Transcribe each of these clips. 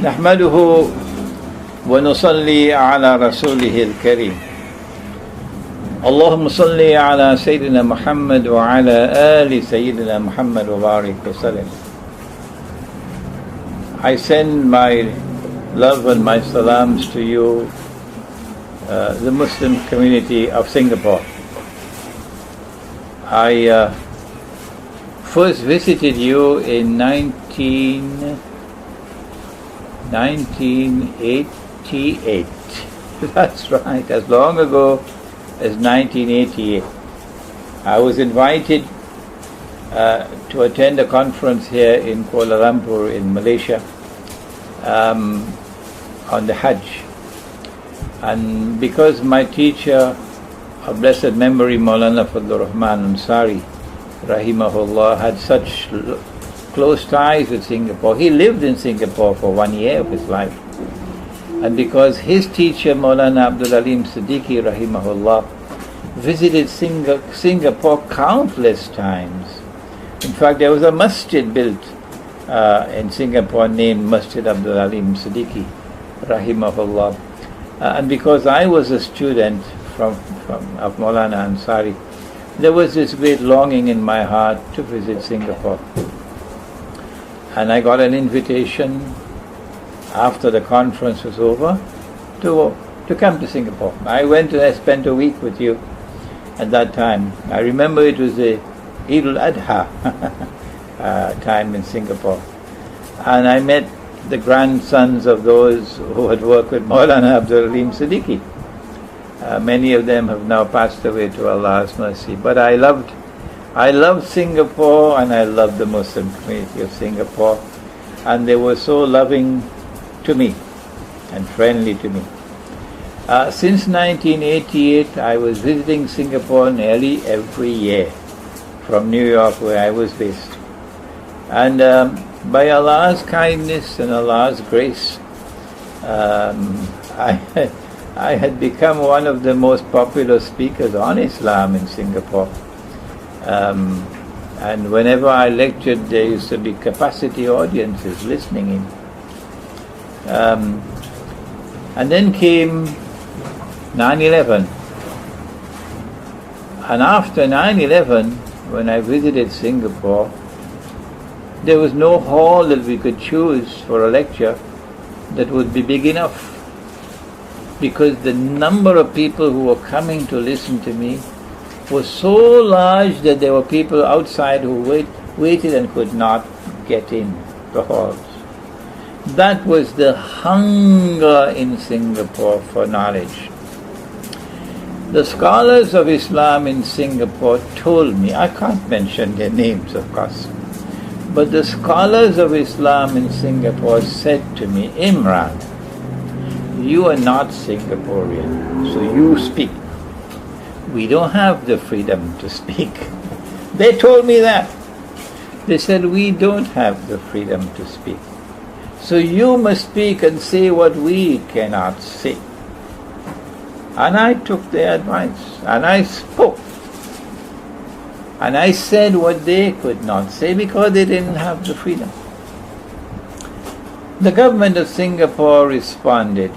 نحمده ونصلي على رسوله الكريم اللهم صل على سيدنا محمد وعلى آل سيدنا محمد وبارك وسلم. I send my love and my salams to you, the Muslim community of Singapore. I first visited you in 1988. That's right, as long ago as 1988. I was invited to attend a conference here in Kuala Lumpur in Malaysia on the Hajj. And because my teacher of blessed memory, Maulana Fadlur Rahman Ansari, Rahimahullah, had such close ties with Singapore. He lived in Singapore for 1 year of his life. And because his teacher, Maulana Abdul Alim Siddiqui, Rahimahullah, visited Singapore countless times. In fact, there was a masjid built in Singapore named Masjid Abdul Alim Siddiqui, Rahimahullah. And because I was a student of Maulana Ansari, there was this great longing in my heart to visit Singapore. And I got an invitation after the conference was over to come to Singapore. I went and I spent a week with you at that time. I remember it was the Eid al-Adha time in Singapore. And I met the grandsons of those who had worked with Maulana Abdul Alim Siddiqui. Many of them have now passed away to Allah's mercy. But I loved Singapore, and I loved the Muslim community of Singapore. And they were so loving to me and friendly to me. Since 1988, I was visiting Singapore nearly every year from New York, where I was based. And by Allah's kindness and Allah's grace, I had become one of the most popular speakers on Islam in Singapore. And whenever I lectured, there used to be capacity audiences listening in. And then came 9/11. And after 9/11, when I visited Singapore, there was no hall that we could choose for a lecture that would be big enough, because the number of people who were coming to listen to me was so large that there were people outside who waited and could not get in the halls. That was the hunger in Singapore for knowledge. The scholars of Islam in Singapore told me, I can't mention their names of course, but the scholars of Islam in Singapore said to me, Imran, you are not Singaporean, so you speak. We don't have the freedom to speak. They told me that. They said, we don't have the freedom to speak. So you must speak and say what we cannot say. And I took their advice, and I spoke. And I said what they could not say because they didn't have the freedom. The government of Singapore responded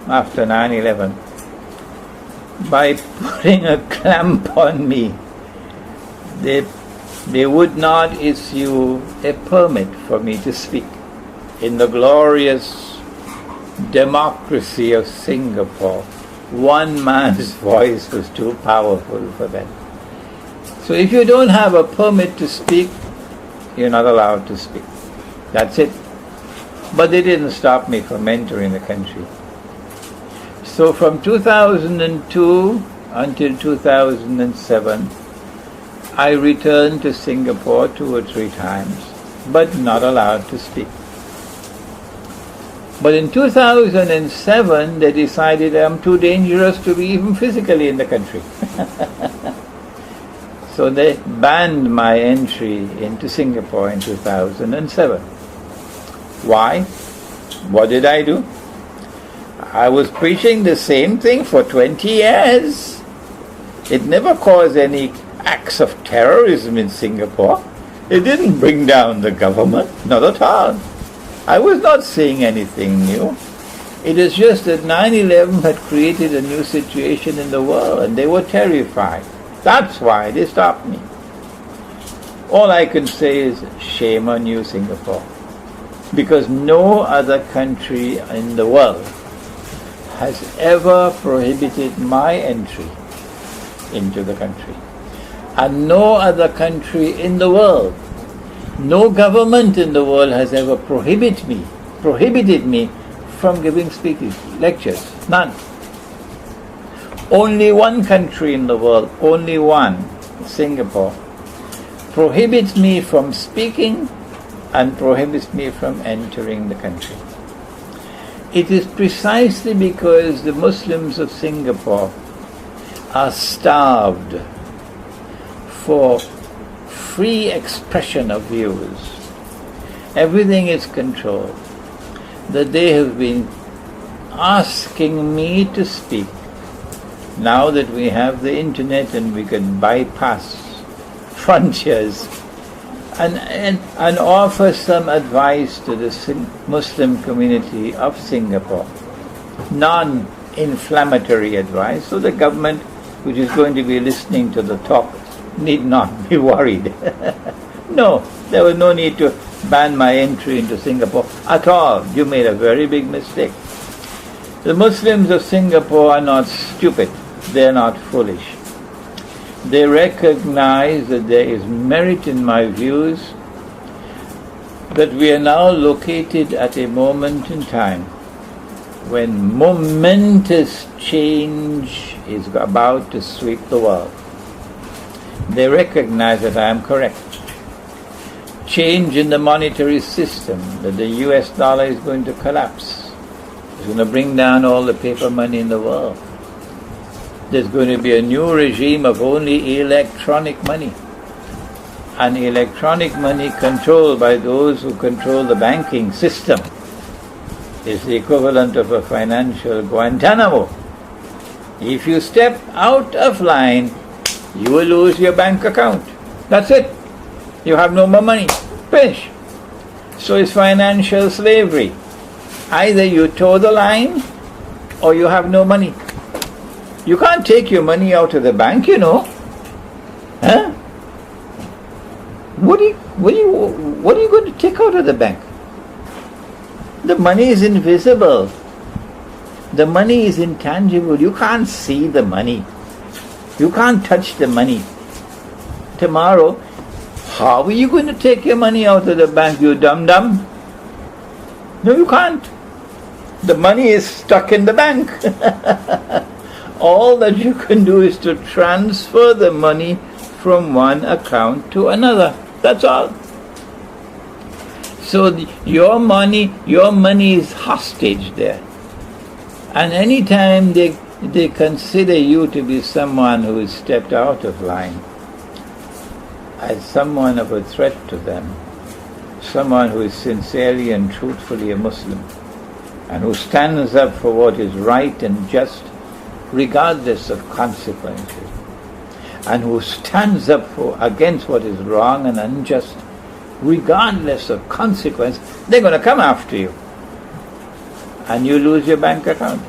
after 9/11 by putting a clamp on me. They would not issue a permit for me to speak in the glorious democracy of Singapore. One man's voice was too powerful for them. So if you don't have a permit to speak, you're not allowed to speak. That's it. But they didn't stop me from entering the country. So from 2002 until 2007, I returned to Singapore 2 or 3 times, but not allowed to speak. But in 2007, they decided I'm too dangerous to be even physically in the country. So they banned my entry into Singapore in 2007. Why? What did I do? I was preaching the same thing for 20 years. It never caused any acts of terrorism in Singapore. It didn't bring down the government, not at all. I was not saying anything new. It is just that 9/11 had created a new situation in the world and they were terrified. That's why they stopped me. All I can say is shame on you, Singapore. Because no other country in the world has ever prohibited my entry into the country. And no other country in the world, no government in the world has ever prohibited me from giving speeches, lectures. None. Only one country in the world, only one, Singapore, prohibits me from speaking and prohibits me from entering the country. It is precisely because the Muslims of Singapore are starved for free expression of views. Everything is controlled. That they have been asking me to speak. Now that we have the internet and we can bypass frontiers and offer some advice to the Muslim community of Singapore, non-inflammatory advice, so the government, which is going to be listening to the talk, need not be worried. No, there was no need to ban my entry into Singapore at all. You made a very big mistake. The Muslims of Singapore are not stupid. They are not foolish. They recognize that there is merit in my views, that we are now located at a moment in time when momentous change is about to sweep the world. They recognize that I am correct. Change in the monetary system, that the US dollar is going to collapse. It's going to bring down all the paper money in the world. There's going to be a new regime of only electronic money. And electronic money controlled by those who control the banking system is the equivalent of a financial Guantanamo. If you step out of line, you will lose your bank account. That's it. You have no more money. Finish. So it's financial slavery. Either you toe the line or you have no money. You can't take your money out of the bank, you know. Huh? What are you going to take out of the bank? The money is invisible. The money is intangible. You can't see the money. You can't touch the money. Tomorrow, how are you going to take your money out of the bank, you dum-dum? No, you can't. The money is stuck in the bank. All that you can do is to transfer the money from one account to another. That's all. So your money is hostage there. And any time they consider you to be someone who has stepped out of line, as someone of a threat to them, someone who is sincerely and truthfully a Muslim, and who stands up for what is right and just, regardless of consequences, and who stands up against what is wrong and unjust, regardless of consequence, they're going to come after you, and you lose your bank account.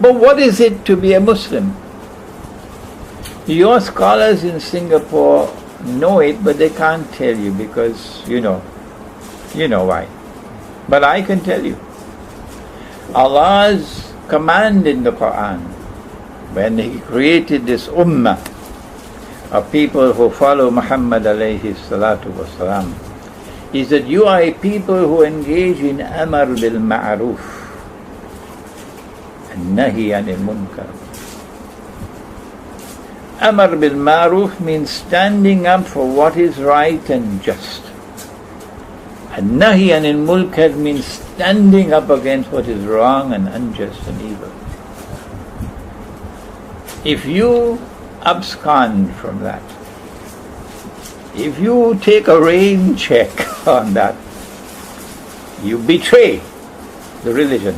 But what is it to be a Muslim? Your scholars in Singapore know it, but they can't tell you because you know why. But I can tell you. Allah's command in the Quran, when He created this ummah of people who follow Muhammad alayhi salatu wasalam, is that you are a people who engage in amar bil ma'ruf and nahi anil munkar. Amar bil ma'ruf means standing up for what is right and just. And nahi anil munkar means standing up against what is wrong and unjust and evil. If you abscond from that, if you take a rain check on that, you betray the religion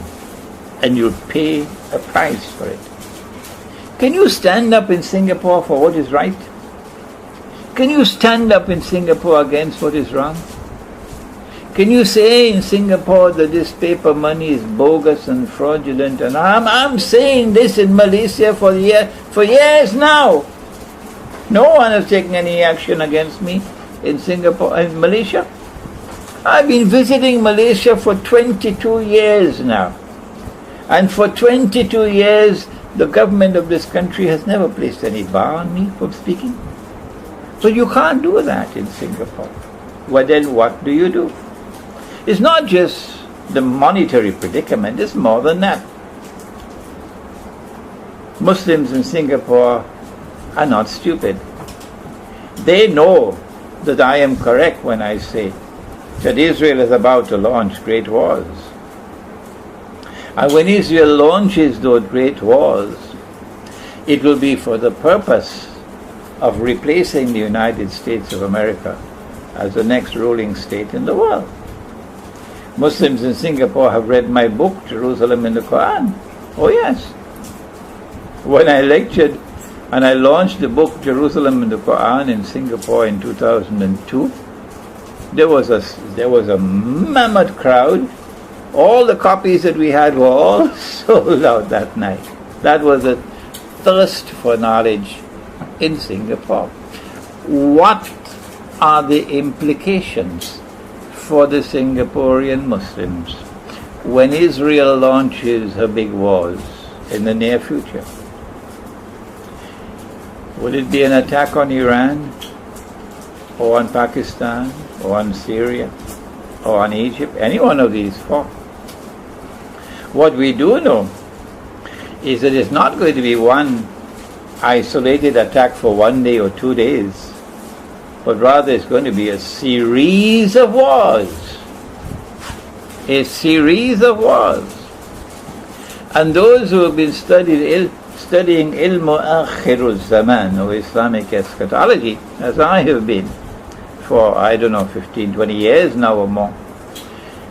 and you'll pay a price for it. Can you stand up in Singapore for what is right? Can you stand up in Singapore against what is wrong? Can you say in Singapore that this paper money is bogus and fraudulent? And I'm saying this in Malaysia for years now. No one has taken any action against me in Singapore and Malaysia. I've been visiting Malaysia for 22 years now. And for 22 years, the government of this country has never placed any bar on me from speaking. So you can't do that in Singapore. Well, then what do you do? It's not just the monetary predicament, it's more than that. Muslims in Singapore are not stupid. They know that I am correct when I say that Israel is about to launch great wars. And when Israel launches those great wars, it will be for the purpose of replacing the United States of America as the next ruling state in the world. Muslims in Singapore have read my book, Jerusalem in the Quran. Oh yes. When I lectured and I launched the book, Jerusalem in the Quran, in Singapore in 2002, there was a mammoth crowd. All the copies that we had were all sold out that night. That was a thirst for knowledge in Singapore. What are the implications for the Singaporean Muslims when Israel launches her big wars in the near future? Would it be an attack on Iran, or on Pakistan, or on Syria, or on Egypt? Any one of these four. What we do know is that it's not going to be one isolated attack for 1 day or 2 days, but rather it's going to be a series of wars. A series of wars. And those who have been studying ilmu akhirul zaman, or Islamic eschatology, as I have been for, 15, 20 years now or more,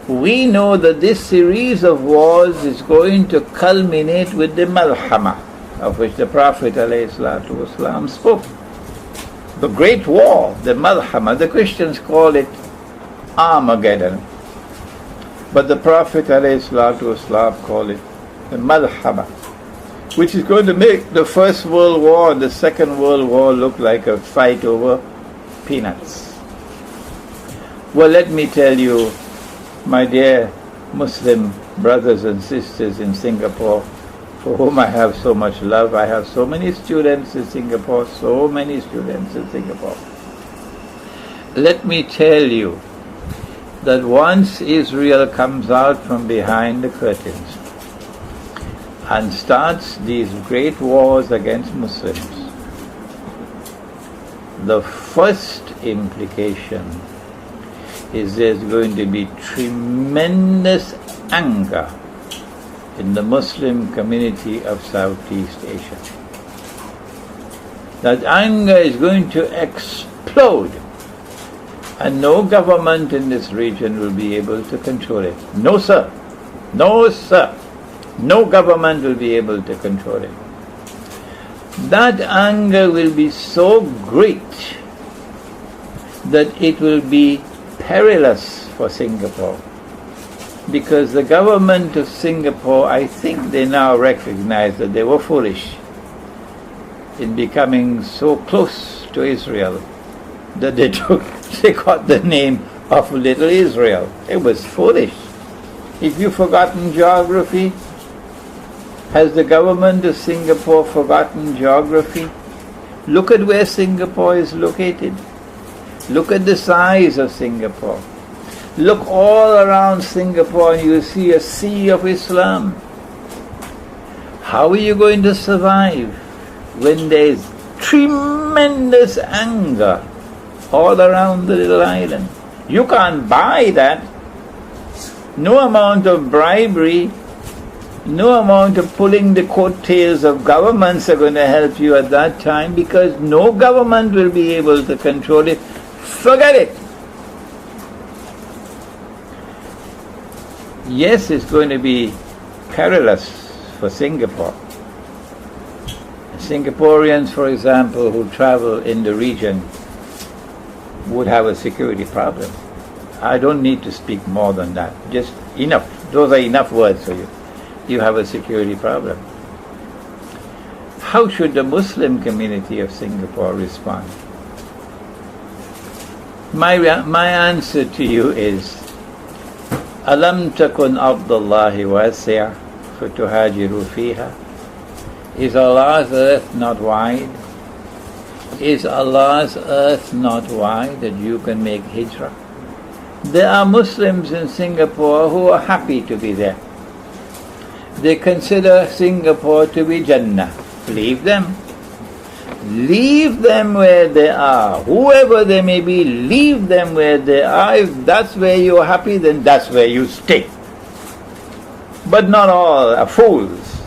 we know that this series of wars is going to culminate with the malhama, of which the Prophet ﷺ spoke. The Great War, the malhama, the Christians call it Armageddon, but the Prophet ﷺ called it the malhama, which is going to make the First World War and the Second World War look like a fight over peanuts. Well, let me tell you, my dear Muslim brothers and sisters in Singapore, for whom I have so much love. I have so many students in Singapore, Let me tell you that once Israel comes out from behind the curtains and starts these great wars against Muslims, the first implication is there's going to be tremendous anger in the Muslim community of Southeast Asia. That anger is going to explode, and no government in this region will be able to control it. No sir. No sir. No government will be able to control it. That anger will be so great that it will be perilous for Singapore, because the government of Singapore, I think they now recognize that they were foolish in becoming so close to Israel that they got the name of Little Israel. It was foolish. If you've forgotten geography, has the government of Singapore forgotten geography? Look at where Singapore is located. Look at the size of Singapore. Look all around Singapore and you see a sea of Islam. How are you going to survive when there's tremendous anger all around the little island? You can't buy that. No amount of bribery, no amount of pulling the coattails of governments are going to help you at that time, because no government will be able to control it. Forget it. Yes, it's going to be perilous for Singapore. Singaporeans, for example, who travel in the region would have a security problem. I don't need to speak more than that. Just enough. Those are enough words for you. You have a security problem. How should the Muslim community of Singapore respond? My answer to you is, Alam takun ardullahi wasi'a fatuhajiru fiha. Is Allah's earth not wide? Is Allah's earth not wide that you can make hijrah? There are Muslims in Singapore who are happy to be there. They consider Singapore to be Jannah. Leave them. Leave them where they are. Whoever they may be, leave them where they are. If that's where you're happy, then that's where you stay. But not all are fools.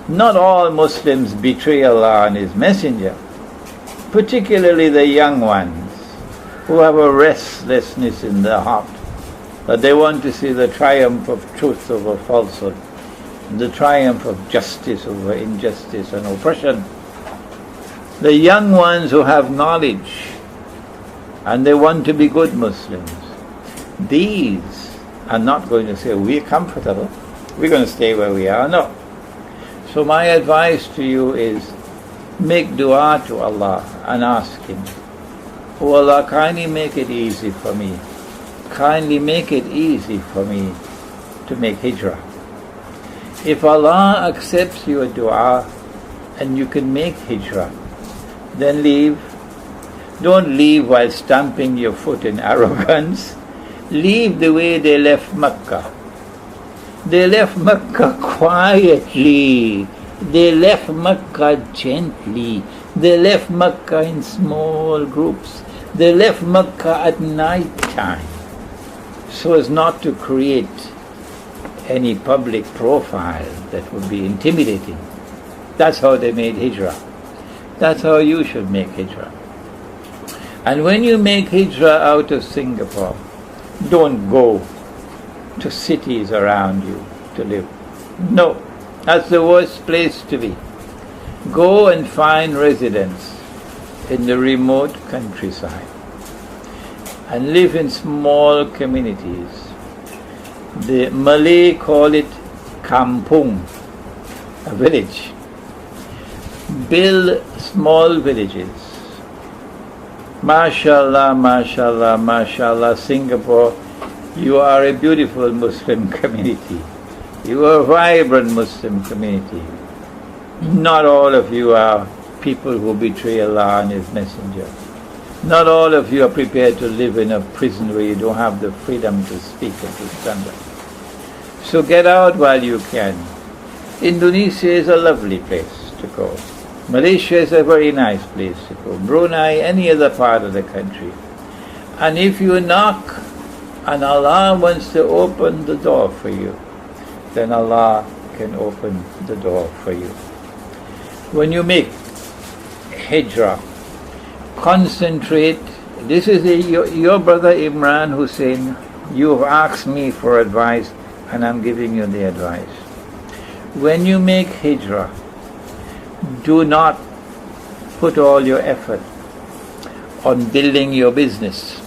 Not all Muslims betray Allah and His Messenger. Particularly the young ones who have a restlessness in their heart, that they want to see the triumph of truth over falsehood, the triumph of justice over injustice and oppression. The young ones who have knowledge and they want to be good Muslims, these are not going to say, we're comfortable, we're going to stay where we are. No. So my advice to you is, make dua to Allah and ask Him, Oh Allah, kindly make it easy for me. Kindly make it easy for me to make hijrah. If Allah accepts your dua and you can make hijrah, then leave. Don't leave while stamping your foot in arrogance. Leave the way they left Mecca. They left Mecca quietly. They left Mecca gently. They left Mecca in small groups. They left Mecca at night time, so as not to create any public profile that would be intimidating. That's how they made hijrah. That's how you should make hijrah. And when you make hijrah out of Singapore, don't go to cities around you to live. No, that's the worst place to be. Go and find residence in the remote countryside and live in small communities. The Malay call it kampung, a village. Build small villages. MashaAllah, MashaAllah, MashaAllah, Singapore, you are a beautiful Muslim community. You are a vibrant Muslim community. Not all of you are people who betray Allah and His Messenger. Not all of you are prepared to live in a prison where you don't have the freedom to speak and to stand up. So get out while you can. Indonesia is a lovely place to go. Malaysia is a very nice place to go. Brunei, any other part of the country. And if you knock and Allah wants to open the door for you, then Allah can open the door for you. When you make hijrah, concentrate. This is your brother Imran Hosein. You've asked me for advice and I'm giving you the advice. When you make hijrah, do not put all your effort on building your business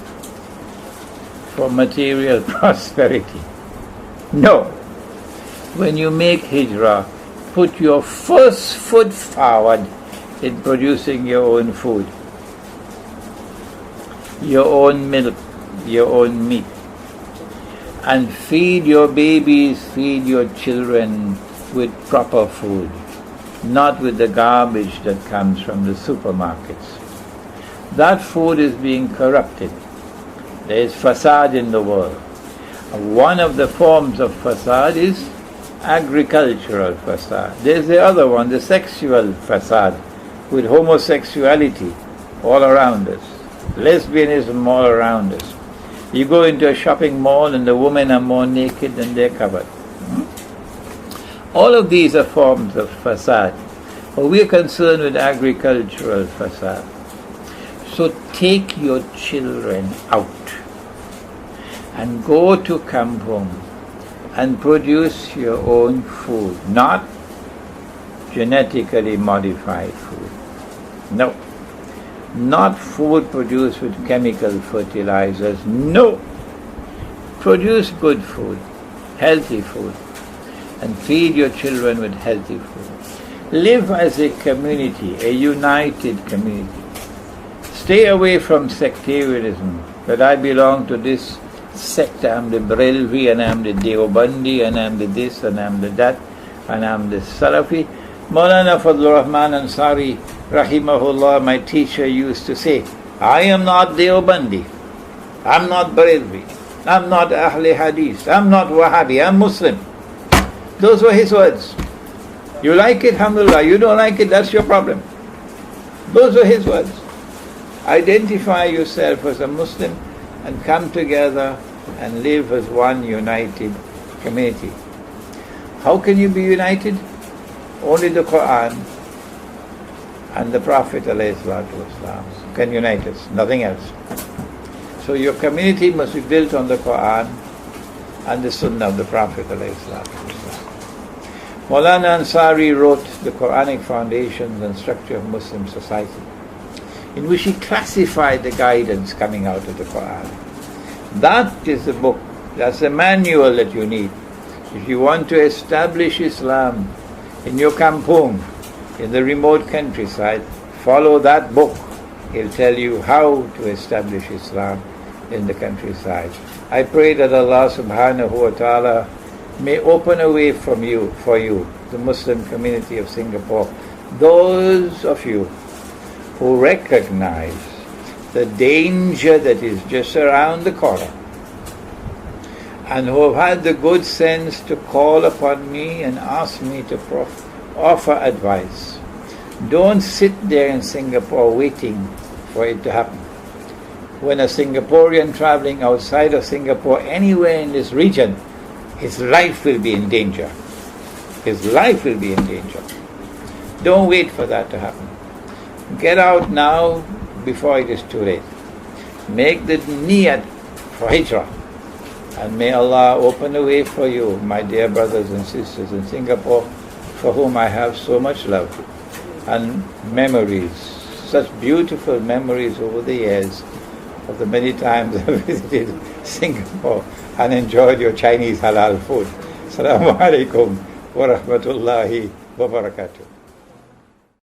for material prosperity. No. When you make hijrah, put your first foot forward in producing your own food, your own milk, your own meat, and feed your babies, feed your children with proper food, not with the garbage that comes from the supermarkets. That food is being corrupted. There is fasad in the world. One of the forms of fasad is agricultural fasad. There's the other one, the sexual fasad, with homosexuality all around us, lesbianism all around us. You go into a shopping mall and the women are more naked than they're covered. All of these are forms of fasad. But we are concerned with agricultural fasad. So take your children out and go to kampung and produce your own food, not genetically modified food. No. Not food produced with chemical fertilizers. No. Produce good food, healthy food, and feed your children with healthy food. Live as a community, a united community. Stay away from sectarianism, that I belong to this sect, I'm the Barelvi, and I'm the Deobandi, and I'm the this, and I'm the that, and I'm the Salafi. Maulana Fadlur Rahman Ansari, rahimahullah, my teacher, used to say, I am not Deobandi, I'm not Barelvi, I'm not Ahle Hadith, I'm not Wahhabi, I'm Muslim. Those were his words. You like it, alhamdulillah. You don't like it, that's your problem. Those were his words. Identify yourself as a Muslim and come together and live as one united community. How can you be united? Only the Quran and the Prophet ﷺ can unite us, nothing else. So your community must be built on the Quran and the Sunnah of the Prophet ﷺ. Maulana Ansari wrote The Quranic Foundations and Structure of Muslim Society, in which he classified the guidance coming out of the Quran. That is the book, that's the manual that you need. If you want to establish Islam in your kampung, in the remote countryside, follow that book. He'll tell you how to establish Islam in the countryside. I pray that Allah subhanahu wa ta'ala may open a way for you, the Muslim community of Singapore, those of you who recognize the danger that is just around the corner, and who have had the good sense to call upon me and ask me to offer advice. Don't sit there in Singapore waiting for it to happen. When a Singaporean traveling outside of Singapore, anywhere in this region, his life will be in danger. His life will be in danger. Don't wait for that to happen. Get out now before it is too late. Make the niyat for hijrah. And may Allah open a way for you, my dear brothers and sisters in Singapore, for whom I have so much love and memories, such beautiful memories over the years of the many times I visited Singapore and enjoyed your Chinese halal food. Assalamu'alaikum warahmatullahi wabarokaatuh.